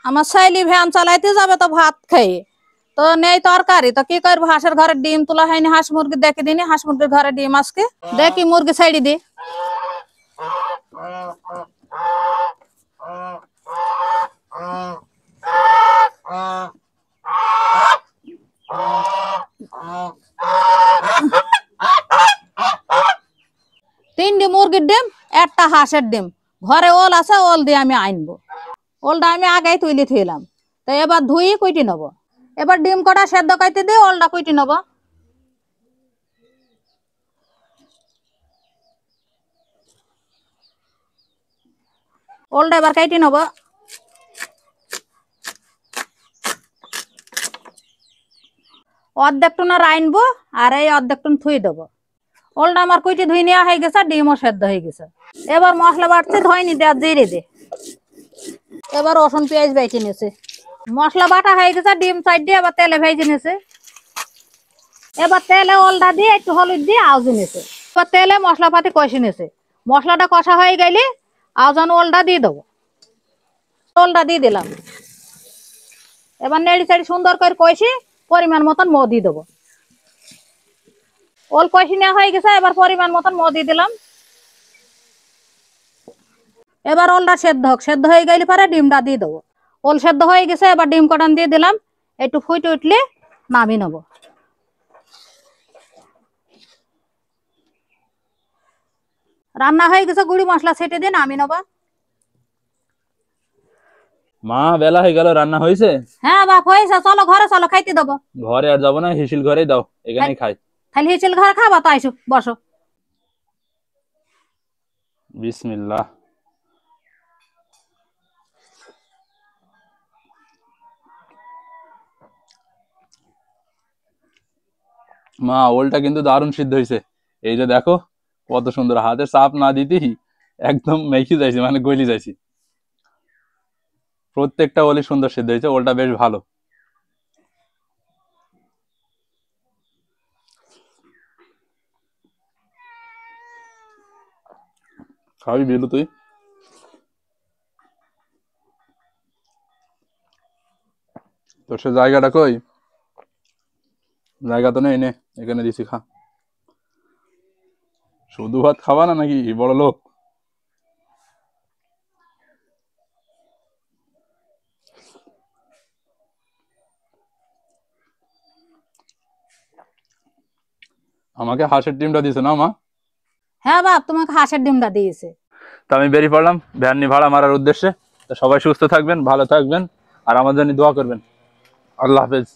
আমার শাইলি ভ্যান চালাইতে যাবে তো ভাত খেয়ে তো নেই তরকারি তো কি করবো হাঁসের ঘরে ডিম তোলা হয়নি হাঁস মুরগি দেখে দিনি হাঁস মুরগির ঘরে ডিম আজকে দেখি মুরগি ছাইড়ি দি তিনটি মুরগির ডিম একটা হাঁসের ডিম ঘরে ওল আছে ওল দিয়ে আমি আনবো ওলটা আমি আগেই তুলে থইলাম তো এবার ধুই কুইটি নেবো এবার ডিম কটা সেদ্ধ কাইতে দিয়ে ওলটা কুইটি নেবো ওলটা এবার কাইটি নেবো অর্ধেক টুনা রাইনবো আর এই অর্ধেক টুন থুই দেবো ওলটা আমার কুইটি ধুই নেওয়া হয়ে গেছে ডিমও সেদ্ধ হয়ে গেছে এবার মশলা বাটতে ধয়নি দেওয়া জিরে দে এবার রসুন পেঁয়াজ বেটে নিয়েছে মশলা বাটা হয়ে গেছে ডিম সাইড দিয়ে এবার তেলে ভেজে নিয়েছে এবার তেলে ওলটা দিয়ে একটু হলুদ দিয়ে আউজি নিয়েছে এবার তেলে মশলা পাতি কষে নিয়েছে মশলাটা কষা হয়ে গেলে আউজান ওলটা দিয়ে দেবো ওলটা দিয়ে দিলাম এবার নেড়ি চেড়ি সুন্দর করে কষি পরিমাণ মতন মো দিয়ে দেবো ওল কষি নেওয়া হয়ে গেছে এবার পরিমাণ মতন মো দিয়ে দিলাম এবার ওলটা সেদ্ধ হয়ে গেলে পরে ডিমটা দিয়ে দেবো ওল সেদ্ধ হয়ে গেছে এবার ডিম কটান দিয়ে দিলাম একটু ফুটে উঠলে নামিয়ে নেবো রান্না হয়ে গেছে গুঁড়ি মশলা ছেটে দিয়ে নামিয়ে নেবো মা বেলা হয়ে গেল রান্না হয়েছে হ্যাঁ বাপ হয়েছে চলো ঘরে চলো খাইতে দেবো ঘরে আর যাবো না হিসিল ঘরেই দাও এখানেই খাই তাহলে হিচেল ঘরে খাবা তো আইসো বসো বিসমিল্লাহ মা ওলটা কিন্তু দারুণ সিদ্ধ হয়েছে এই যে দেখো কত সুন্দর হাতে চাপ না দিতেই একদম মেখে যাইছি মানে গলি যাইছি প্রত্যেকটা ওলই সুন্দর সিদ্ধ হয়েছে ওলটা বেশ ভালো খাবি বেলু তুই তোর সে জায়গাটা কই জায়গা তো নেই নে এখানে দিছি খা শুধু ভাত খাবা না নাকি বড় লোক আমাকে হাঁসের ডিমটা দিয়েছে না মা হ্যাঁ বাপ তোমাকে হাঁসের ডিমটা দিয়েছে তো আমি বেরিয়ে পড়লাম ভ্যান নিয়ে ভাড়া মারার উদ্দেশ্যে তো সবাই সুস্থ থাকবেন ভালো থাকবেন আর আমার জন্য দোয়া করবেন আল্লাহ হাফেজ